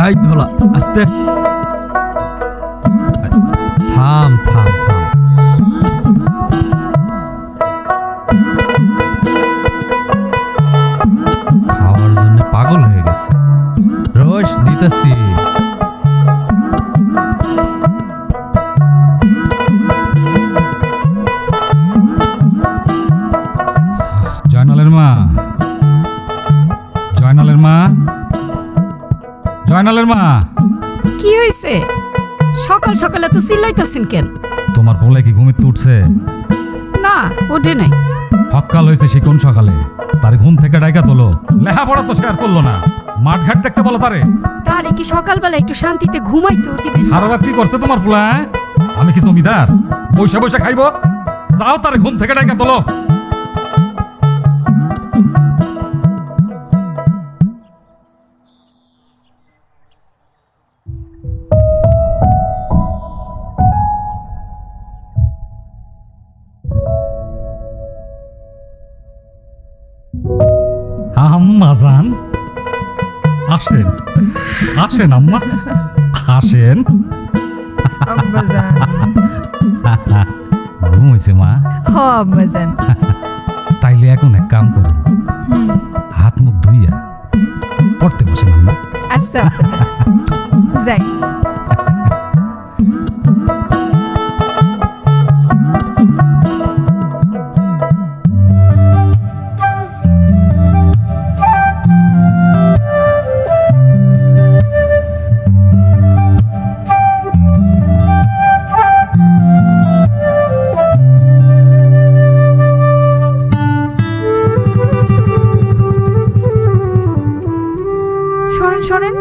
এই ধলা আস্তে থাম থাম থাম। খাওয়ার জন্য পাগল হয়ে গেছে। রোজ দিতেছি। জয়নালের মা, জয়নালের মা, জয়নালের মা। কি হয়েছে? সকাল সকালে তো চিল্লাইতেছেন কেন? তোমার বলে কি ঘুমিতে উঠছে? না, ওঠে নাই। সকাল হয়েছে সে কোন সকালে? তার ঘুম থেকে ডাইকা তোলো। লেখাপড়া তো শেয়ার করলো না, মাঠ ঘাট দেখতে বলো তারে। তারে কি সকালবেলা একটু শান্তিতে ঘুমাইতেও দিবেন? সারা রাত কি করছে তোমার পোলা? আমি কি জমিদার বৈশা বৈশা খাইবো? যাও তারে ঘুম থেকে ডাইকা তোলো। আম্মা জান, আসেন আসেন আম্মা, আসেন। আব্বাজান। ঘুম হয়েছে মা? হ আব্বাজান। তাইলে এখন এক কাম করেন, হাত মুখ ধুইয়া পড়তে বসেন আম্মা। আচ্ছা আব্বাজান। যাই। শোনেন শোনেন,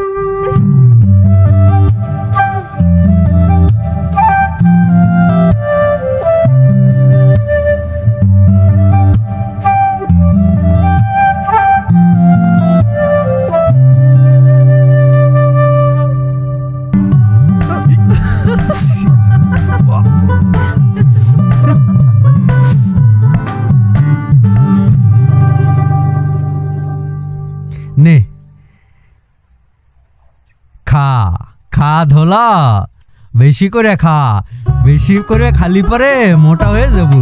নে খা খা ধলা, বেশি করে খা, বেশি করে খালি পরে মোটা হয়ে যাব।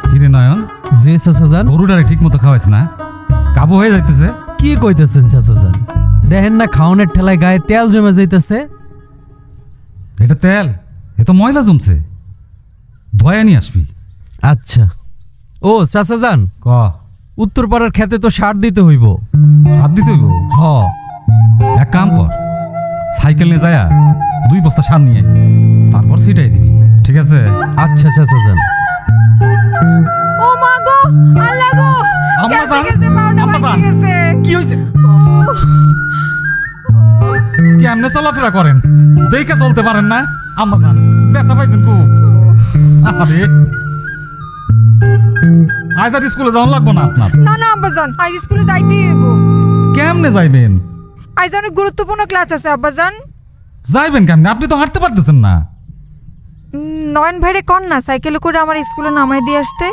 কিরে নয়ন, যে চাচাজান, গরুটারে ঠিক মতো খাওয়াইছ না? কাবু হয়ে যাইতেছে। কি কইতেছেন চাচাজান? দেখেন না খাওনের ঠেলায় গায়ে তেল জমে যাইতেছে। এটা তেল, এ তো ময়লা জমছে, ধোয়া নিয়ে আসবি। আচ্ছা। ও চাচাজান, ক উত্তর পাড়ার খেতে তো সার দিতে হইব। সার দিতে হইব? হ। এক কাম কর, সাইকেল নিয়ে যায়া 2 বস্তা সার নিয়ে আয়, তারপর ছিটাই দিবি, ঠিক আছে? আচ্ছা চাচাজান। ও মা গো, আল্লাহ গো, আম্মা গেছে জান, গেছে, পাউডার আম্মা ভাঙে জান। গেছে। কি হয়েছে? কেমনে চলাফেরা করেন? দেখে চলতে পারেন না? আম্মা জান, ব্যথা পাইছেন খুব? আরে আজ আর স্কুলে যাওয়ান লাগবো না আপনার। না না আব্বাজান, আজ স্কুলে যাইতেই হইব। কেমনে যাইবেন? আজ অনেক গুরুত্বপূর্ণ ক্লাস আছে আব্বাজান। যাইবেন কেমনে? আপনি তো হাঁটতে পারতেছেন না। নয়ন ভাইরে কন না সাইকেলে করে আমার স্কুলে নামাই দিয়ে আসতে।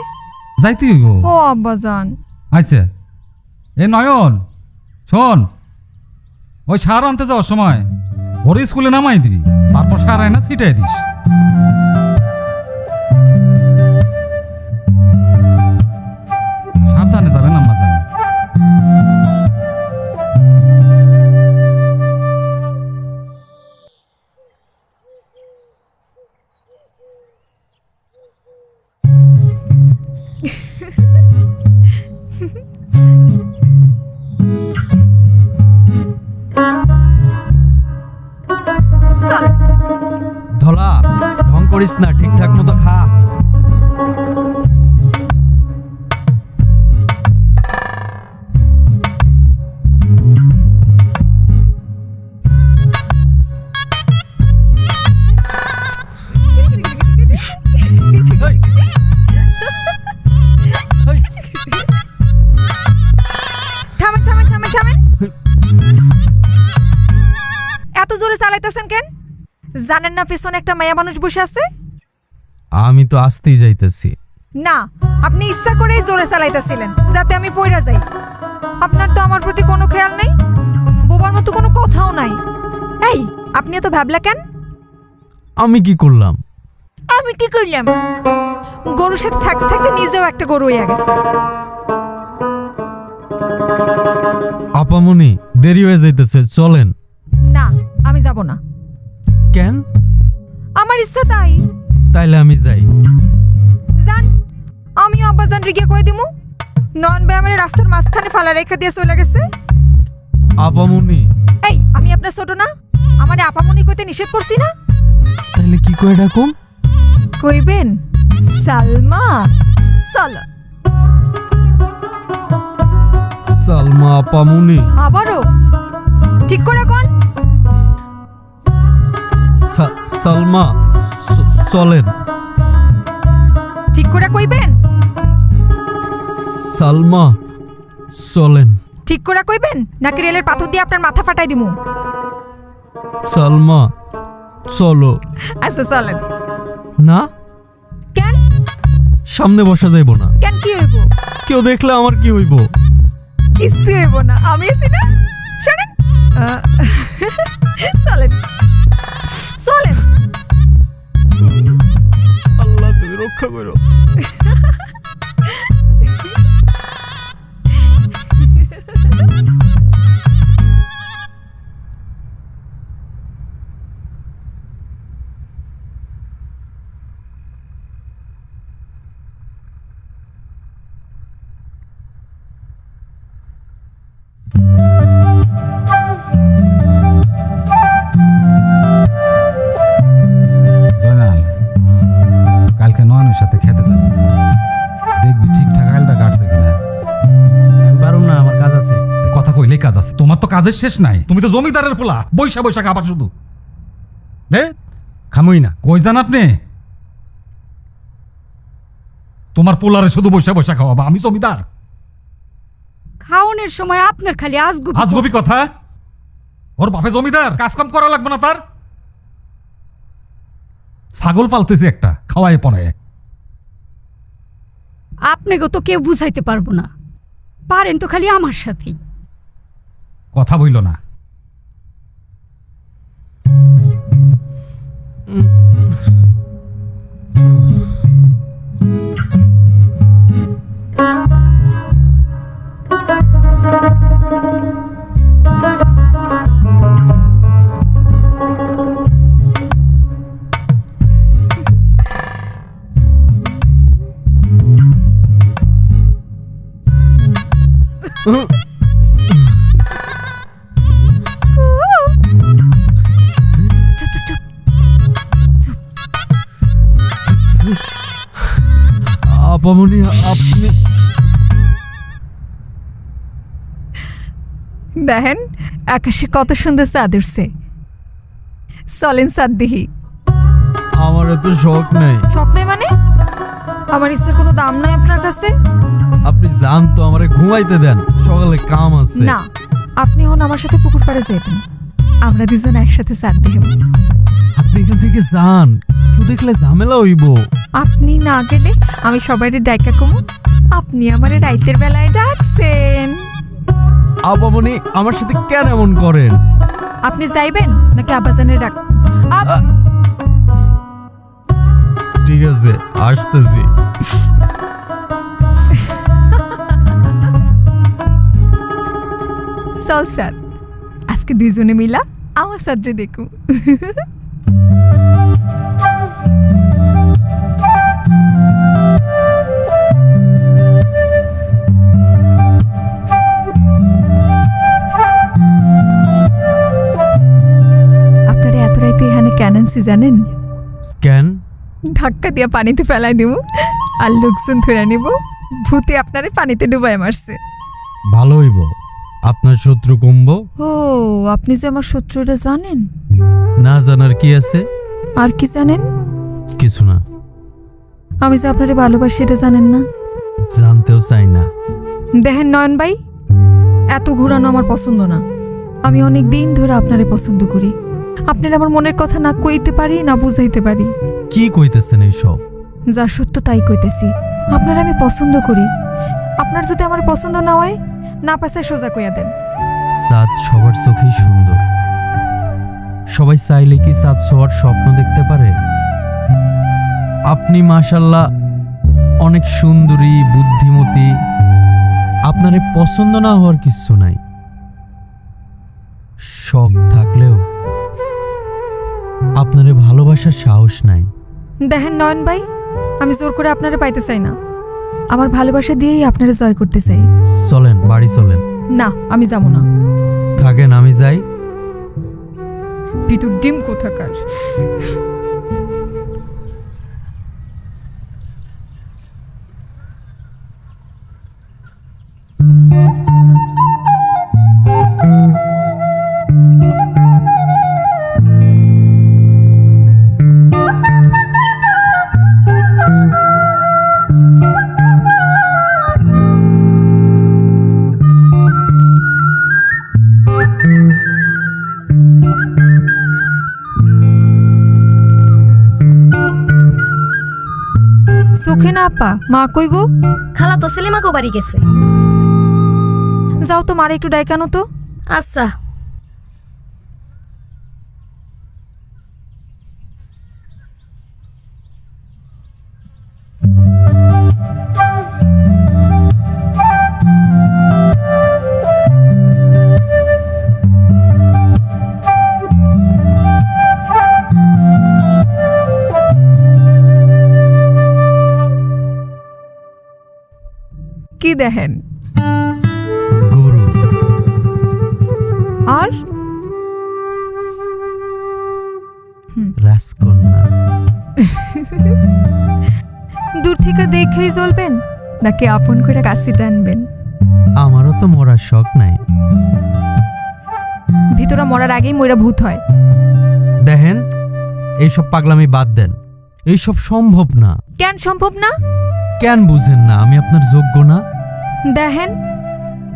যাইতে হইব। ও আব্বাজান। আচ্ছা, এ নয়ন শোন, ওই সার আনতে যাওয়ার সময় ওর স্কুলে নামাই দিবি, তারপর সার আয়না ছিটাই দিস। সাবধানে যাবেন আম্মা জান। ধলা ঢং করিস না, ঠিকঠাক মতো খা। থামেন থামেন থামেন থামেন, এত জোরে চালাইতেছেন কেন? জানেন না পেছনে একটা মায়া মানুষ বসে আছে? আমি তো আসতেই যাইতেছি। না, আপনি ইচ্ছা করেই জোরে চালাইতেছিলেন যাতে আমি পইরা যাই। আপনার তো আমার প্রতি কোনো খেয়াল নেই, বোবার মতো কোনো কথাও নাই। এই, আপনি এত ভাবলা কেন? আমি কি করলাম? আমি কি করলাম? গরুর সাথে থাকতে থাকতে নিজেও একটা গরু হয়ে গেছে। আপামনি, দেরি হয়ে যাইতেছে, চলেন। না, আমি যাব না। কেন? আমার ইচ্ছা তাই। তাইলে আমি যাই। জান, আমিও আব্বাজান রিগে কয়ে দিমু। নন ভাই আমার রাস্তার মাঝখানে ফালা রেখে দিয়ে চলে গেছে। আপামনি, এই, আমি আপনার ছোট না? আমারে আপামনি কইতে নিষেধ করছি না? তাইলে কি কয়ে ডাকুম? কইবেন সালমা। চলো। সালমা আপামনি। আবারও ঠিক করে কোন? সালমা, চলেন। ঠিক করে কইবেন? সালমা, চলেন। ঠিক করে কইবেন নাকি রেলের পাথর দিয়ে আপনার মাথা ফাটাই দিমু? সালমা, চলো। আচ্ছা চলেন। না, কেন? সামনে বসা যাইব না। কেন, কি হইব? কেউ দেখলে আমার কি হইব? কিচ্ছু হইব না, আমি আছি না। শোনেন, চলেন চলেন। আল্লাহ, তুমি রক্ষা করো। জয়নাল, কালকে নয়নের সাথে খেতে যাবি, দেখবি ঠিকঠাক আলটা কাটছে কিনা। পারুম না, আমার কাজ আছে। কথা কইলেই কাজ আছে, তোমার তো কাজের শেষ নাই। তুমি তো জমিদারের পোলা, বৈশা বৈশা খাবার শুধু। রে, খামুই না। কই যান আপনি? তোমার পোলারে শুধু বৈশা বৈশা খাওয়াবা, আমি জমিদার? খাওনের সময় আপনার খালি আজগুবি। আজগবি কথা। ওর বাপে জমিদার, কাজ কাম করা লাগবে না তার? ছাগল পালতেছে একটা, খাওয়ায় পরে। আপনাকে তো কেউ বুঝাইতে পারবো না, পারেন তো খালি আমার সাথেই। কথা বইল না। আপামনি, আপনি দেখেন আকাশে কত সুন্দর চাঁদ উঠছে। চলেন চাঁদ দিহি। আমার এত শখ নেই। স্বপ্নে মানে? আমার ইচ্ছার কোনো দাম নাই আপনার কাছে? আপনি যান তো, আমারে ঘুমাইতে দেন, সকালে কাম আছে। না, আপনি হন আমার সাথে পুকুর পাড়ে যাবেন, আমরা দুজন একসাথে চাঁদ দিব। আপনি এখান থেকে যান, কেউ দেখলে ঝামেলা হইব। আপনি না গেলে আমি সবাইরে ডাইকা কমু। আপনি আমারে রাইতের বেলায় ডাকছেন। আপামনি, আমার সাথে কেন এমন করেন? আপনি যাইবেন নাকি আব্বাজানের ডাক? ঠিক আছে, আসতেছি। চল চাঁদ, আজকে দুজনে মিলা আমার চাঁদরে দেখু। আপনারা এত রাইতে এখানে কেন আনছি জানেন? কেন? ধাক্কা দিয়ে পানিতে ফেলাই দিব আর লোকজন ধরে নিব, ভূতে আপনারে পানিতে ডুবাই মারছে। ভালো হইব, আপনার শত্রু কমবো। ও, আপনি যে আমার শত্রুটা জানেন? না জানার কি আছে? আর কি জানেন? কিছু না। আমি যে আপনারে ভালোবাসি এটা জানেন না? জানতেও চাই না। দেখেন নয়ন ভাই, এত ঘুরানো আমার পছন্দ না। আমি অনেক দিন ধরে আপনারে পছন্দ করি। আপনার আমার মনের কথা না কইতে পারি না বুঝাইতে পারি। কি কইতেছেন এইসব? যা সত্য তাই কইতেছি, আপনার আমি পছন্দ করি। আপনার যদি আমার পছন্দ না হয়, না পাশে সোজা কইয়া দেন। চাঁদ সবার চোখেই সুন্দর। সবাই চাইলে কি চাঁদ ছোঁয়ার স্বপ্ন দেখতে পারে? আপনি মাশাল্লাহ অনেক সুন্দরী, বুদ্ধিমতী। আপনারে পছন্দ না হওয়ার কিছু নাই। শখ থাকলেও আপনারে ভালোবাসার সাহস নাই। দেখেন নয়ন ভাই, আমি জোর করে আপনারা পাইতে চাই না। আমার ভালোবাসা দিয়েই আপনারা জয় করতে চাই। চলেন, বাড়ি চলেন। না, আমি যাব না। থাকেন, আমি যাই। ভিতর ডিম কোথাকার। সুখে না আপা, মা কই গো? খালা তো সেলিমা গো বাড়ি গেছে। যাও তো, মারে একটু ডাইকানো তো। আচ্ছা। কি দেখেন? গরু। আর রাজকন্যা। দূর থেকে দেখেই জ্বলবেন নাকি আপন করে কাছে টানবেন? আমারও তো মরার শখ নাই। ভিতরে মরার আগেই মইরা ভূত হয়। দেখেন, এইসব পাগলামি বাদ দেন। এইসব সম্ভব না। কেন সম্ভব না? কেন বুঝেন না? আমি আপনার যোগ্য না? দেখেন,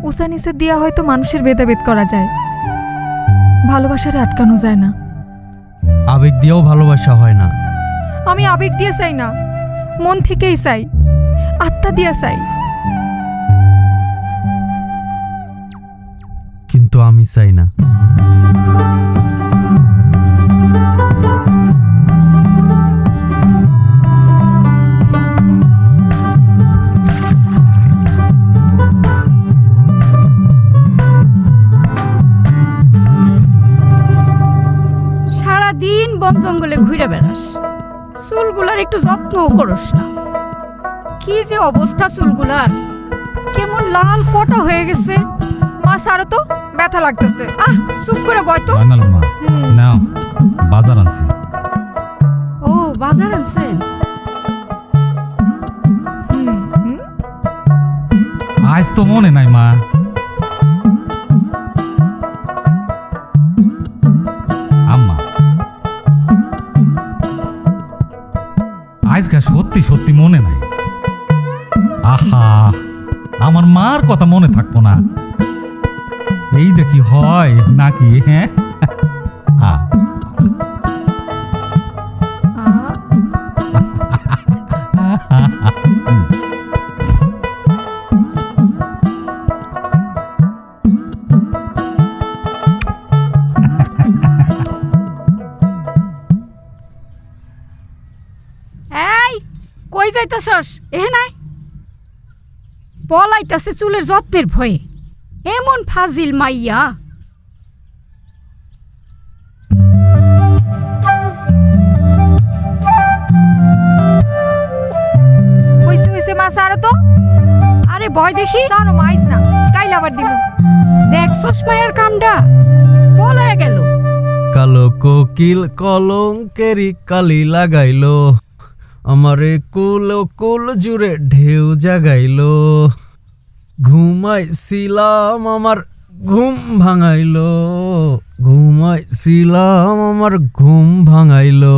উঁচা নিচে দিয়া হয়তো মানুষের ভেদাভেদ করা যায়, ভালোবাসারে আটকানো যায় না। আবেগ দিয়েও ভালোবাসা হয় না। আমি আবেগ দিয়ে চাই না, মন থেকেই চাই, আত্মা দিয়া চাই। কিন্তু আমি চাই না। সারাদিন বন জঙ্গলে ঘুরে বেড়াস, চুলগুলার একটু যত্নও করস না। কি যে অবস্থা চুলগুলার, কেমন লাল কটা হয়ে গেছে। মা সারো তো, ব্যথা লাগতেছে। আহ, চুপ করে বয় তো। ফাইনাল মা, নাও বাজার আনছি। ও, বাজার আনছেন? আজ তো মনে নাই মা। আম্মা, আজকে সত্যি সত্যি মনে নাই। আহা, আমার মার কথা মনে থাকবো না? এইটা কি হয় নাকি? হ্যাঁ, এই, কই যাইতাছস? এ নাই, পলাইতাছে চুলের যত্নের ভয়ে। এমন ফাজিল মাইয়া। হইছে হইছে মা সারো তো। আরে বয় দেখি। সারো মা, আইজ না, কাইল আবার দিব। দেখছস মায়ের কামডা, পলায় গেল। কালো কোকিল কলঙ্কেরি কালি লাগাইলো, আমারে কুল কুল জুড়ে ঢেউ জাগাইলো। ঘুমাইছিলাম আমার ঘুম ভাঙাইলো, ঘুমাইছিলাম আমার ঘুম ভাঙাইলো।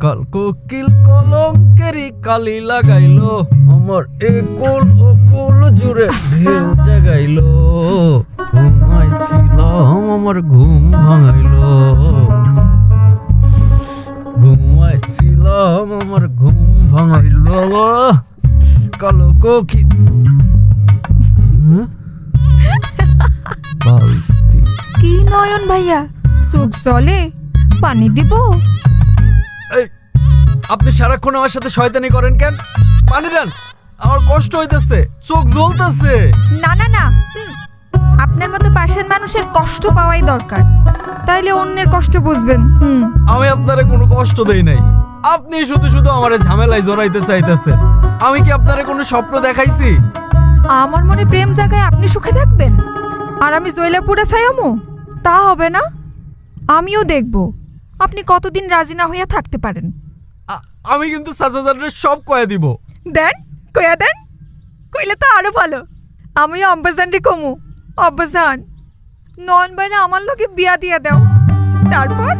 কাল কোকিল কলঙ্কেরি কালি লাগাইলো, আমার একুল ও কুল জুড়ে ঢেউ জাগাইলো। ঘুমাইছিলাম আমার ঘুম ভাঙাইলো, ঘুমাইছিলাম নয়ন ভাইয়া সুখ চলে পানি দিব? এই আপনি সারাক্ষণ আমার সাথে শয়তানি করেন কেন? পানি দেন, আমার কষ্ট হইতেছে, চোখ জ্বলতেছে। না না না, আপনার মতো পাশের মানুষের কষ্ট পাওয়াই দরকার, তাইলে অন্যের কষ্ট বুঝবেন। আমি আপনারে কোনো কষ্ট দেই নাই, আপনি শুধু শুধু আমারে ঝামেলায় জড়াইতে চাইতেছেন। আমি কি আপনারে কোনো স্বপ্ন দেখাইছি? আমার মনে প্রেম জায়গায় আপনি সুখে থাকবেন আর আমি জয়লাপুরে ছায়ামু? তা হবে না। আমিও দেখব আপনি কতদিন রাজি না হইয়া থাকতে পারেন। আমি কিন্তু সাজাজানের সব কয়ে দিব। দেন, কইয়া দেন, কইলে তো আরো ভালো। আমিও আব্বাজানরে কমু, আব্বাজান নন বাইনা আমার লোকে বিয়া দিয়া দাও, তারপর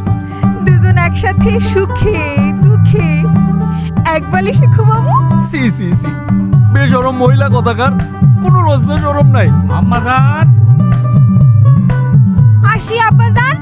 দুজন একসাথে সুখে দুঃখে এক বালিশে ঘুমাবো। সি সি সি, বেশরম মহিলা কথাকার, কোনো লজ্জা শরম নাই। আম্মা জান, আসি আব্বাজান।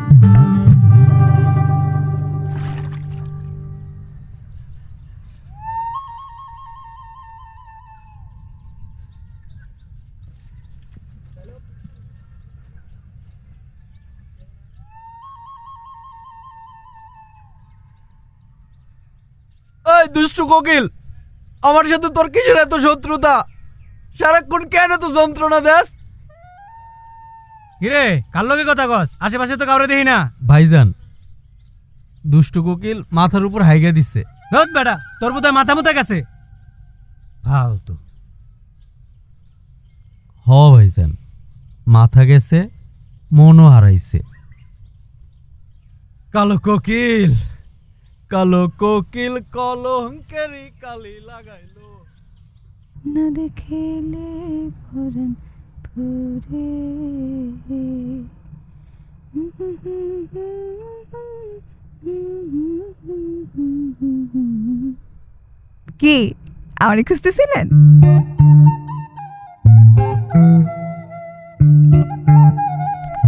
এই দুষ্টু কোকিল, আমার সাথে তোর কিসের এত শত্রুতা? সারাক্ষণ কেন এত যন্ত্রণা দেস? কিরে কার লগে কথা কস? আশেপাশে তো কাউরে দেখি না। ভাইজান, দুষ্টু কোকিল মাথার উপর হাইগা দিছে। ধত বেটা, তোর বোধহয় মাথা মুথা গেছে। ফালতু। হ ভাইজান, মাথা গেছে, মনও হারাইছে। কালো কোকিল, কালো কোকিল কলঙ্কেরি কালি লাগাইলো। না দেখিলে পরাণ পুরে। কি আমারে খুঁজতেছিলেন?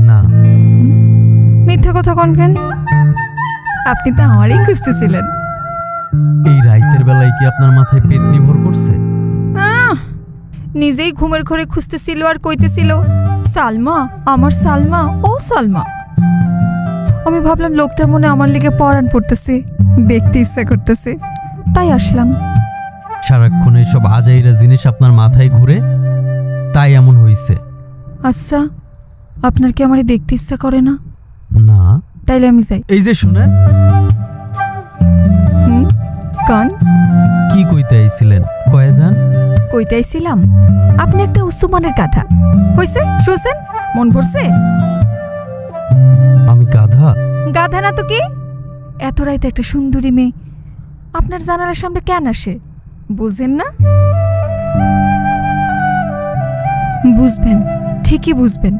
না, মিথ্যা কথা কন কেন? আপনি তো আমারই খুঁজতেছিলেন। এই রাইতের বেলায় কি আপনার মাথায় পেতনি ভর করছে? নিজেই ঘুমের ঘরে খুঁজতেছিল আর কইতেছিল, সালমা, আমার সালমা, ও সালমা। আমি ভাবলাম লোকটার মনে আমার লেগে পরাণ পড়তেছে, দেখতে ইচ্ছা করতেছে, তাই আসলাম। সারাক্ষণ এইসব আজাইরা জিনিস আপনার মাথায় ঘুরে, তাই এমন হইছে। আচ্ছা, আপনার কি আমারে দেখতে ইচ্ছা করে না? না। তাইলে আমি যাই। এই যে শুনেন, কান কি কইতে আইছিলেন? কয়ে যান। কইতে আইছিলাম আপনি একটা উচ্চমানের গাধা। হইছে, শুনছেন? মন ভরছে? আমি গাধা? গাধা না তো কি? এত রাইতে একটা সুন্দরী মেয়ে আপনার জানালার সামনে কেন আসে বুঝেন না? বুঝবেন, ঠিকই বুঝবেন।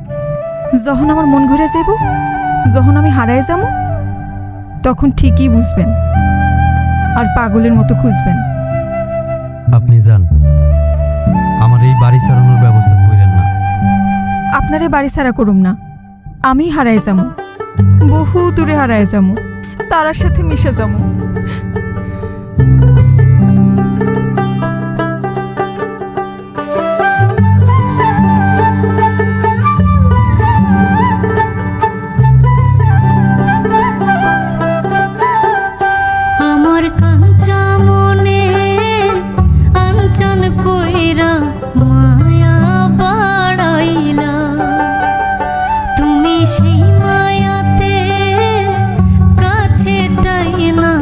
যখন আমার মন ঘুরে যাইব, যখন আমি হারায় যাব, তখন ঠিকই বুঝবেন আর পাগলের মতো খুঁজবেন। আপনি যান, আমার এই বাড়ি ছাড়ানোর ব্যবস্থা করেন না। আপনারে বাড়ি ছাড়া করুম না, আমি হারায় যাবো, বহু দূরে হারায় যাবো, তারার সাথে মিশে যাবো। আমার কাঞ্চা মনে আঞ্চন কইরা মায়া বাড়াইলা, তুমি সেই মায়াতে কাছে টাই না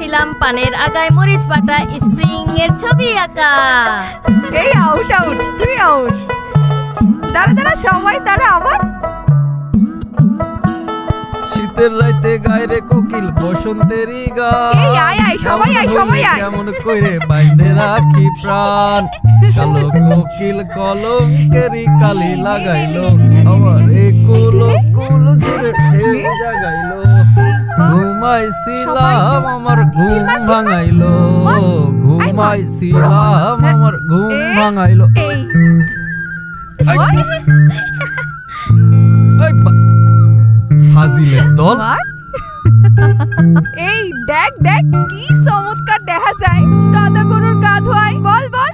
ছিলাম পানের আগায় মরিচ বাটা স্প্রিং এর ছবি আঁকা। এই আউট আউট, তুমি আউট। দাঁড়া দাঁড়া, সবাই দাঁড়া আবার। শীতের রাইতে গায়ে রে কোকিল বসন্তেরই গান। এই আয় আয়, সবাই আয়, সবাই আয়। কেমন কইরে বাইন্ধে রাখি প্রাণ, কালো কোকিল কলঙ্কেরই কালি লাগাইলো, আমার এই কুলো কুলো জুড়ে ঢেউ জাগাইলো, ঘুমাইছিলাম আমার ঘুম ভাঙাইলো, ঘুমাইছিলাম আমার ঘুম ভাঙাইলো। এই এই ফাজিলের দল। What? এই দেখ দেখ কি চমৎকার দেখা যায় গাধা গরুর গা ধোয়। বল বল,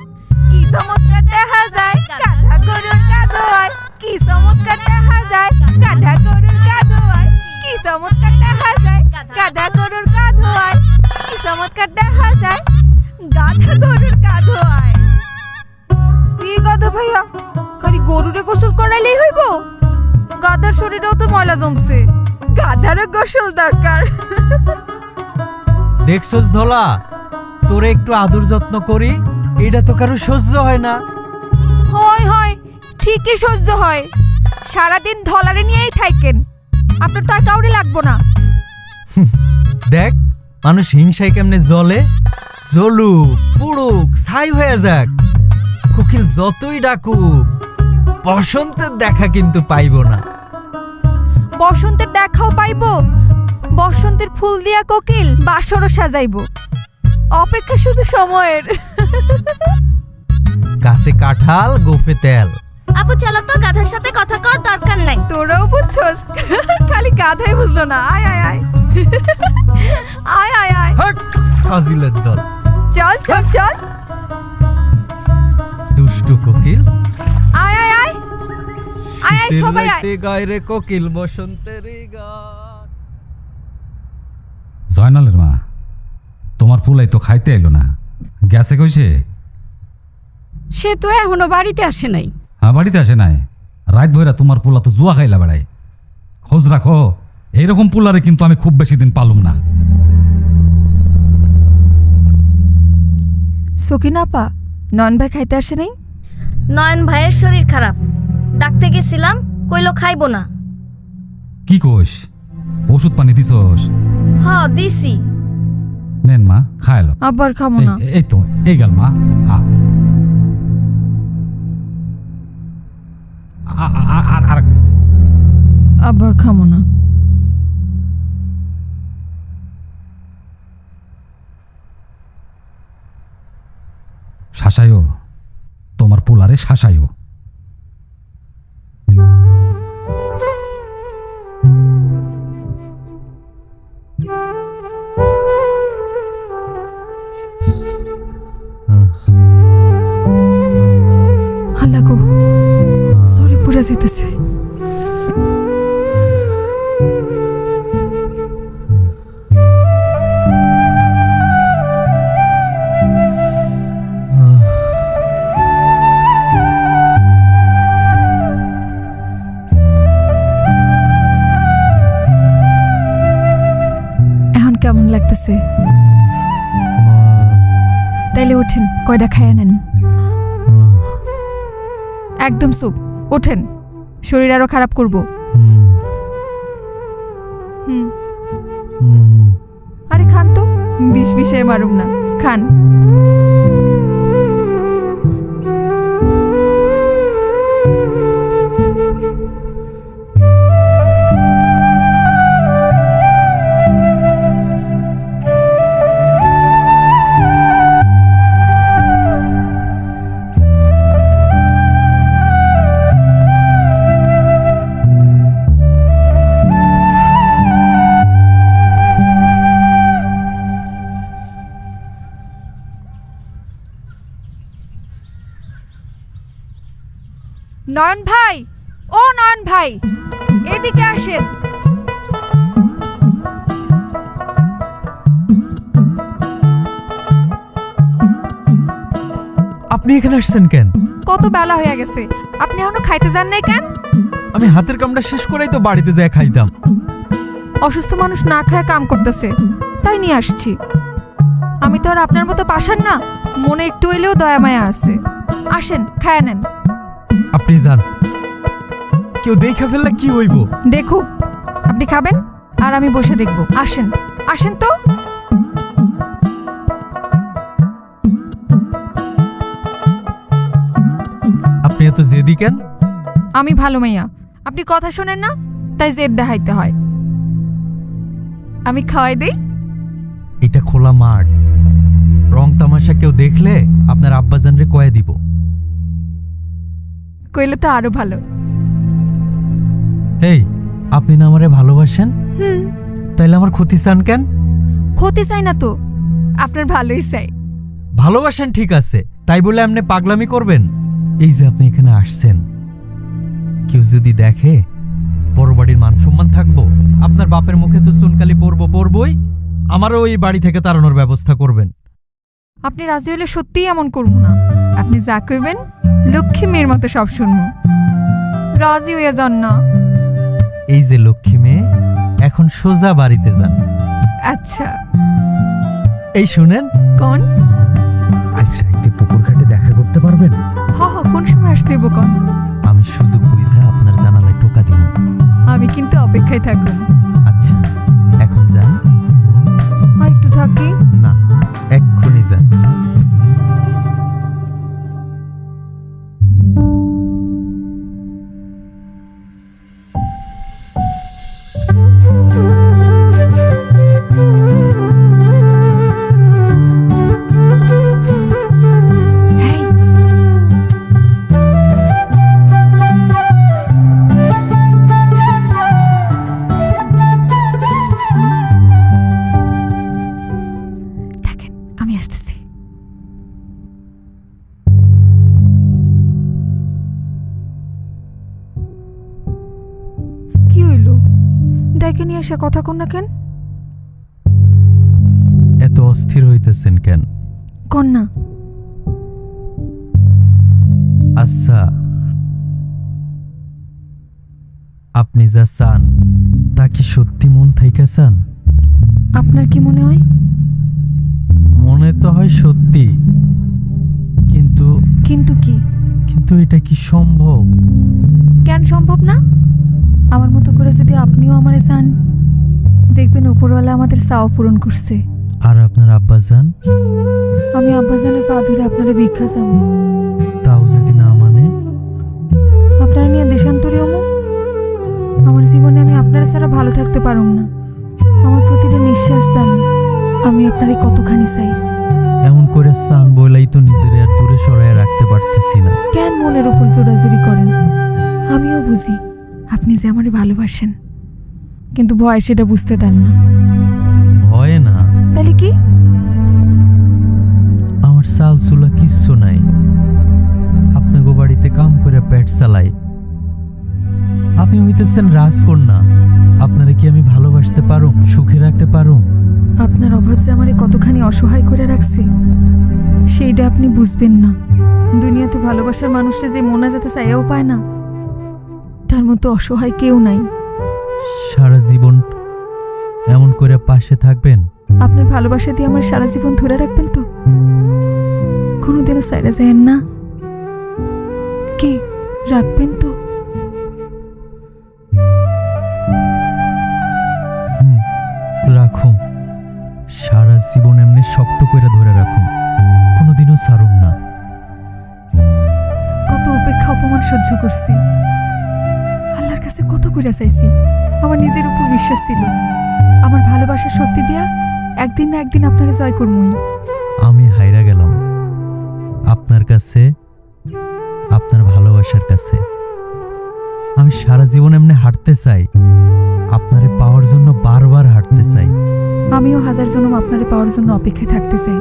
কি চমৎকার দেখা যায় গাধা গরুর গা ধোয়। কি চমৎকার দেখা যায় গাধা গরুর গা ধোয়। কি চমৎকার দেখা যায় গাধা গরুর গা ধোয়। কি চমৎকার দেখা যায় গাধা গরুর গা ধোয়। কি গাধা ভাইয়া, খালি গরুরে গোসল করাইলেই হইব? গাধার শরীরেও তো ময়লা জমছে, গাধারও গোসল দরকার। দেখছস ধলা, তোরে একটু আদর যত্ন করি, এটা তো কারো সহ্য হয় না। হয় হয়, ঠিকই সহ্য হয়। সারাদিন ধলারে নিয়েই থাকেন, আপনার তো আর কাউরে লাগবো না। দেখ মানুষ হিংসায় কেমনে জ্বলে, জ্বলুক পুড়ুক ছাই হয়ে যাক, কোকিল যতই ডাকুক বসন্তের দেখা কিন্তু পাইবো না। বসন্তের দেখাও পাইবো, বসন্তের ফুল দিয়া কোকিল বাসরও সাজাইবো। অপেক্ষা শুধু সময়ের। গাছে কাঁঠাল গোফে তেল। আপু চলো তো, গাধার সাথে কথা কর দরকার নাই। তোরাও বুঝছস, খালি গাধাই বুঝলো না। আয় আয় আয়, আয় আয় আয়, হাট, ফাজিলের দল। চল চল চল, দুষ্টু কোকিল। আয় আয় আয়, আয় আয় সবাই আয়। রাইতে গায় রে কোকিল বসন্তেরই গান। জয়নালের মা, তোমার পুলাই তো খাইতে এলো না, গেছে কইছে? সে তো এখনো বাড়িতে আসে নাই। হ্যাঁ, বাড়িতে আসে নাই। রাত ভইরা তোমার পোলা তো জুয়া খাইলা বেড়ায়। খোঁজ রাখো, এইরকম পোলারে কিন্তু আমি খুব বেশি দিন পালুম না। সকিনা আপা, নন ভাই খাইতে আসে নাই? নয়ন ভাইয়ের শরীর খারাপ, ডাকতে গেছিলাম, কইলো খাইবো না। কি কোষ, ওষুধ পানি দিছস? হ দিছি। নেন মা, খাইলো। আবার খামো না। এই তো এই গেল মা। আর আবার খামো না। শাসায়ও, তোমার পোলারে শাসায়ও। আল্লাহ গো, সরি পুরা যেতেছে। এখন কেমন লাগতেছে? তাইলে উঠেন, কয়টা খাইয়া নেন। একদম চুপ, ওঠেন, শরীর আরো খারাপ করব। আরে খান তো, বিষ বিষে মারুম না, খান। নয়ন ভাই, ও নয়ন ভাই, এদিকে আসেন। আপনি এখানে আসছেন কেন? কত বেলা হয়ে গেছে, আপনি এখনো খাইতে যান নাই কেন? আমি হাতের কামটা শেষ করেই তো বাড়িতে যায় খাইতাম। অসুস্থ মানুষ না খায় কাম করতেছে, তাই নিয়ে আসছি। আমি তো আর আপনার মতো পাশান না, মনে একটু হইলেও দয়া মায়া আছে। আসেন, খায়া নেন। আপনি যান, কেউ দেখা ফেললে কি হইব? দেখুক, আপনি খাবেন আর আমি বসে দেখব। আসেন, আসেন তো। আপনি এত জেদি কেন? আমি ভালো মাইয়া, আপনি কথা শোনেন না, তাই জেদ দেখাইতে হয়। আমি খাওয়াই দেই। এটা খোলা মাঠ, রং তামাশা কেউ দেখলে আপনার আব্বাজানরে কয়ে দিব। কইলে তো আরো ভালো। এই, আপনি না আমারে ভালোবাসেন? তাইলে আমার ক্ষতি চান কেন? ক্ষতি চাই না তো, আপনার ভালোই চাই। ভালোবাসেন ঠিক আছে, তাই বলে আপনি পাগলামি করবেন? এই যে আপনি এখানে আসছেন, কেউ যদি দেখে বড় বাড়ির মান সম্মান থাকবো? আপনার বাপের মুখে তো চুনকালি পড়বই। আমারও এই বাড়ি থেকে তাড়ানোর ব্যবস্থা করবেন। আপনি রাজি হলে সত্যিই এমন করবো না। আপনি যা কইবেন লক্ষ্মী মেয়ের মতো সব শুনবো। রাজি হইয়া যান না। এই যে লক্ষ্মী মেয়ে, এখন সোজা বাড়িতে যান। আচ্ছা, এই শুনেন, কোন? আজ রাইতে পুকুর ঘাটে দেখা করতে পারবেন? হ হ, কোন সময় আসতে হইব কোন? আমি সুযোগ বুঝা আপনার জানালায় টোকা দিব। আমি কিন্তু অপেক্ষায় থাকুন। আচ্ছা, এখন যান। আর একটু থাকি। না, এক্ষুনি যান। হেই, থাকেন, আমি আসতেছি। কি হইল? ডাইকে নিয়ে আসা কথা কন না কেন? এত অস্থির হইতেছেন কেন? কন না। আচ্ছা, আপনি যা চান তা কি সত্যি মন থাইকা চান? আপনার কি মনে হয়? মনে তো হয় সত্যি, কিন্তু কিন্তু কি? কিন্তু এটা কি সম্ভব? কেন সম্ভব না? আমার মতো করে যদি আপনিও আমারে চান, দেখবেন উপরওয়ালা আমাদের চাও পূরণ করছে। আর আপনার আব্বাজান? আমি আব্বাজানের পা ধরে আপনারে ভিক্ষা চাবো। তাও যদি না মানে? আপনারা নিয়ে দেশান্তরে হমু? আমার জীবনে আমি আপনারা ছাড়া ভালো থাকতে পারুম না। আমার প্রতিটা নিঃশ্বাস জানে আমি আপনারে কতখানি চাই। এমন করে চান বলেই তো নিজের আর দূরে সরায় রাখতে পারতেছি না। কেন মনের উপর জোরাজুরি করেন? আমিও বুঝি আপনি যে আমারে ভালোবাসেন, কিন্তু ভয় সেটা বুঝতে দেন না। ভয় না, তাহলে কি? আমার চাল চুলা কিচ্ছু নাই। আপনাকে বাড়িতে কাম করে পেট চালাই। আপনি হইতেছেন রাজকন্যা। আপনারে কি আমি ভালোবাসতে পারো, সুখে রাখতে পারো? আপনার অভাব যে আমারে কতখানি অসহায় করে রাখছে সেইটা আপনি বুঝবেন না। দুনিয়াতে ভালোবাসার মানুষটা যে মনা যেতে চাইও পায় না, তার মতো অসহায় কেউ নাই। সারা জীবন এমন করে পাশে থাকবেন? আপনার ভালোবাসা দিয়ে আমার সারা জীবন ধরে রাখবেন তো? কোনোদিনও সাইরা যায়েন না? কি রাখবেন তো? রাখুন, সারা জীবন এমনি শক্ত করে ধরে রাখুন, কোনোদিনও ছাড়ুন না। কত উপেক্ষা অপমান সহ্য করছি, আল্লাহর কাছে কত করে চাইছি। আমার নিজের উপর বিশ্বাস ছিল আমার ভালোবাসার শক্তি দিয়া একদিন না একদিন আপনারে জয় করবই। আমি হাইরা গেলাম আপনার কাছে, আপনার ভালোবাসার কাছে। আমি সারা জীবন এমনি হাঁটতে চাই, আপনারে পাওয়ার জন্য বারবার হাঁটতে চাই। আমিও হাজার জনম আপনারে পাওয়ার জন্য অপেক্ষায় থাকতে চাই।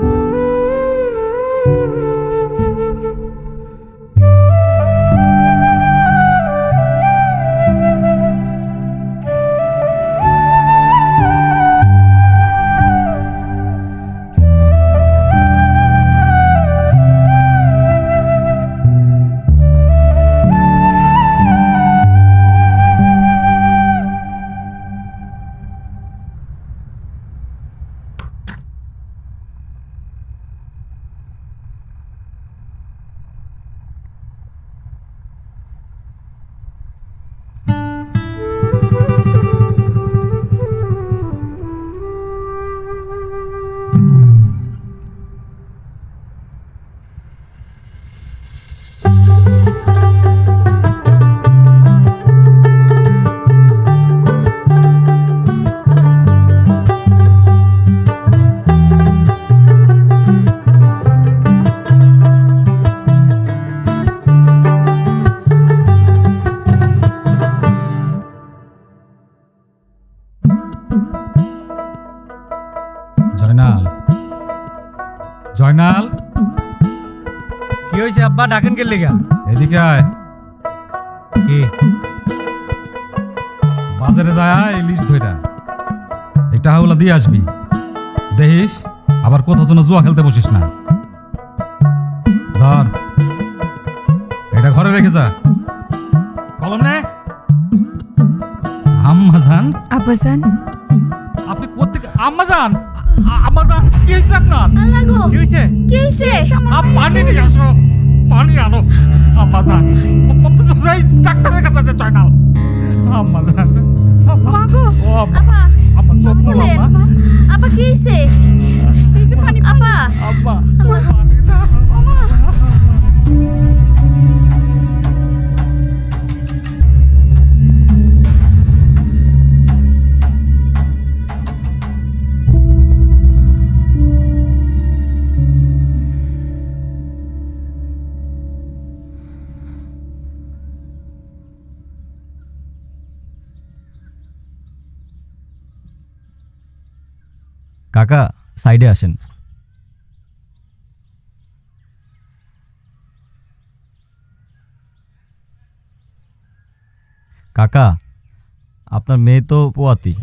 জয়নাল কি হয়েছে আব্বা ডাকেন কে লেগা এদিকে আয়। কি বাজারে যায় লিস্ট ধইরা এই টাকাগুলা দিয়ে আসবি। দেখিস আবার কোথাও যেন জুয়া খেলতে বসিস না। ধর এটা ঘরে রেখে যা। কলম নে। আম্মাজান, আব্বাজান আপনি কোত্থেকে? আম্মাজান, আম্মাজান কি হয়েছে আপনার? আল্লাহ গো, কি হয়েছে কি হইছে? পানি নিয়ে আসো, পানি আনো। আম্মাজান, এই ডাক্তারের কাছে আছে জয়নাল। আম্মাজান, মা গো, ও আম্মা, আপা আম্মা সব চুপ করো বলেন। আম্মা। আপা কি হইছে? এই যে পানি আপা আম্মা, পানি দাও। কাকা সাইডে আসেন। কাকা আপনার মেয়ে তো পোয়াতি।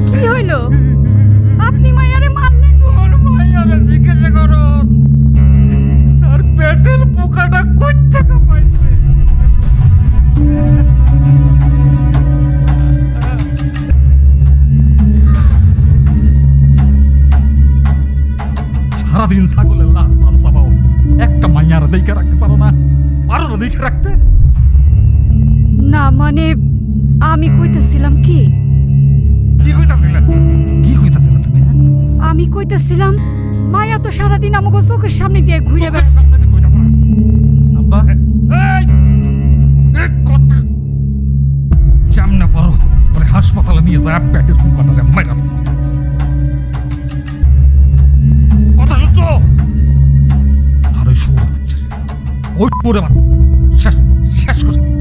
কি হইলো? আপনি মাইয়ারে মারলেন? মাইয়ারে জিজ্ঞাসা করো তার পেটের পোকাটা কই থেকে পাইছে। সারাদিন ছাগলের লাল পান চাবাও, একটা মাইয়ার দেখে রাখতে পারো না? পারো না দেখে রাখতে? না মানে আমি কইতেছিলাম কি, কি কইতাছিলেন? কি কইতাছিলেন তুমি? আমি কইতেছিলাম মায়া তো সারাদিন আমাকে চোখের সামনে দিয়ে ঘুরে চোখের বেড়ায়। সামনে দিয়ে কইতা পারো? আব্বা এই এক কথা জামনা পারো ওরে হাসপাতালে নিয়ে যায় পেটের পোকাটা মাইরা ফেলো। কথা শুনছ? আর ওই শুয়োরের বাচ্চা, ওই শুয়োরের বাচ্চা শেষ শেষ করে দিবি।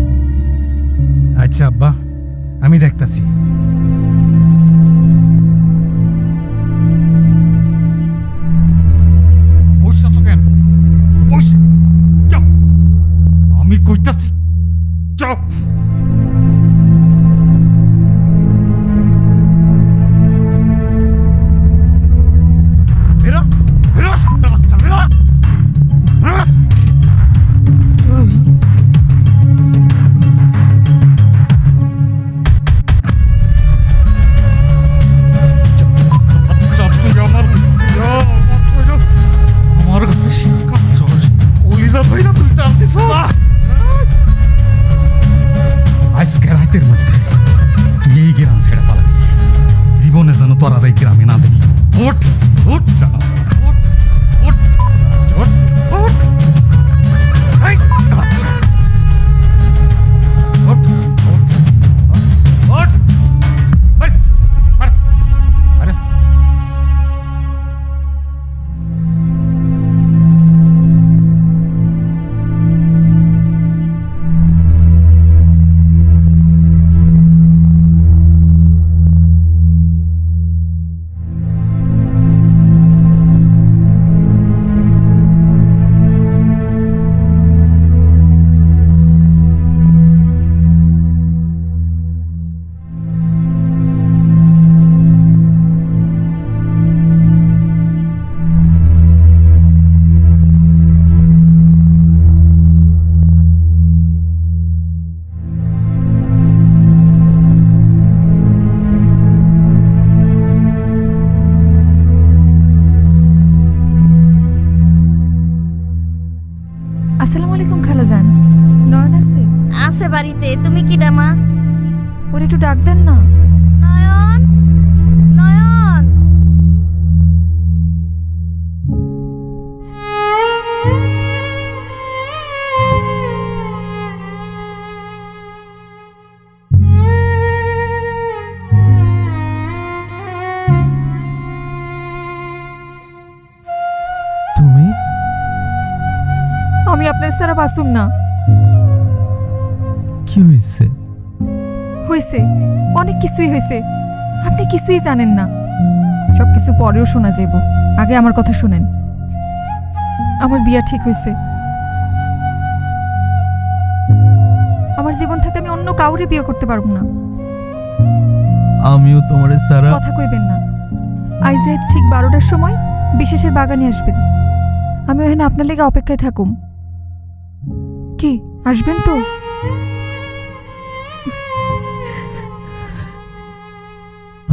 আচ্ছা আব্বা আমি দেখতাছি। পয়সা তো কেন? পয়সা যাও, আমি কইতাছি যাও। বেরো বেরো বাচ্চা বেরো। আচ্ছা, তুই আমার আমার কলিজা ধইরা তুই টানতিস। আজকে রাতের মধ্যে তুই এই গ্রাম ছেড়ে পালাবি। জীবনে যেন তোর আর এই গ্রামে না দেখি। ওঠ ওঠ চালা, ওঠ ওঠ ওঠ ওঠ। এই বাচ্চা, ওঠ ওঠ ওঠ। আরে আরে আরে তুমি কিডা মা? ওরে একটু ডাক দেন না। নয়ন, নয়ন। তুমি আমি আপনার ছাড়া বাসুম না। কি হয়েছে? হয়েছে, অনেক কিছুই হয়েছে, আপনি কিছুই জানেন না। সব কিছু পরেও শোনা যাইব, আগে আমার কথা শুনেন। আমার বিয়া ঠিক হয়েছে। আমার জীবন থেকে আমি অন্য কাউরে বিয়ে করতে পারবো না। আমিও তোমারে সারা। কথা কইবেন না। আইজ রাত ঠিক 12টার সময় বিশেষের বাগানে আসবেন। আমি ওখানে আপনার লেগে অপেক্ষায় থাকুম। কি আসবেন তো?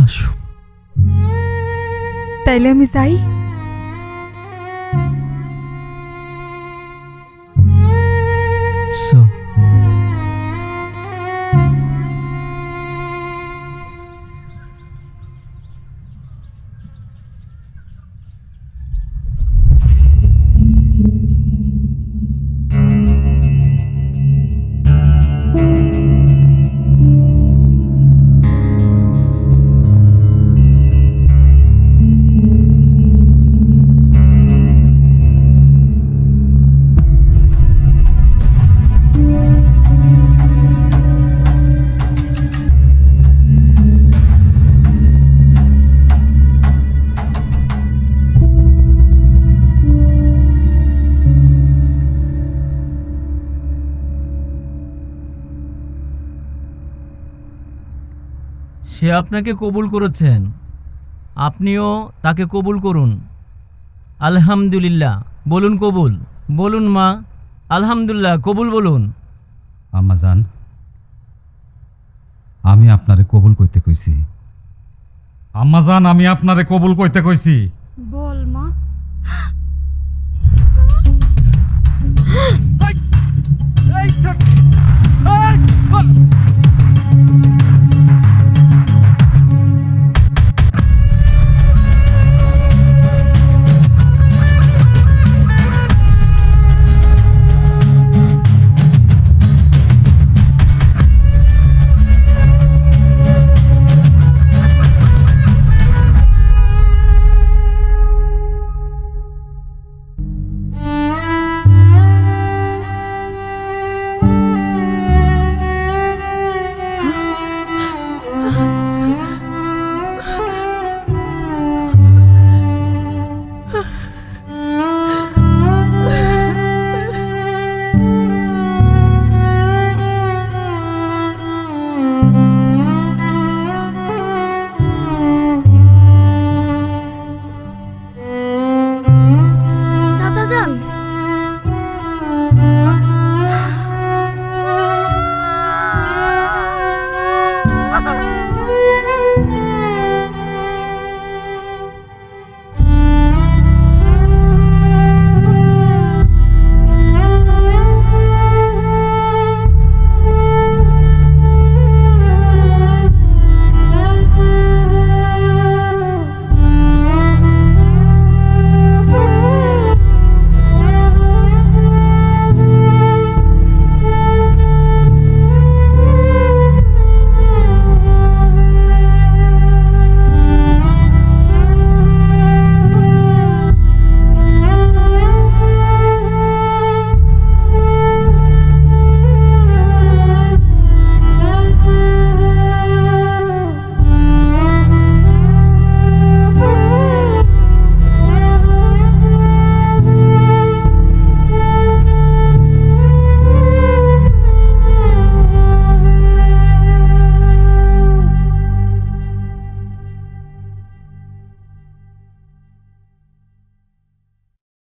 আসো। তাইলে আমি যাই। So. সে আপনাকে কবুল করেছেন, আপনিও তাকে কবুল করুন। আলহামদুলিল্লাহ বলুন, কবুল বলুন মা। আলহামদুলিল্লাহ কবুল বলুন। আম্মাজান, আমি আপনারে কবুল কইতে কইছি। আম্মাজান, আমি আপনারে কবুল কইতে কইছি। বল মা।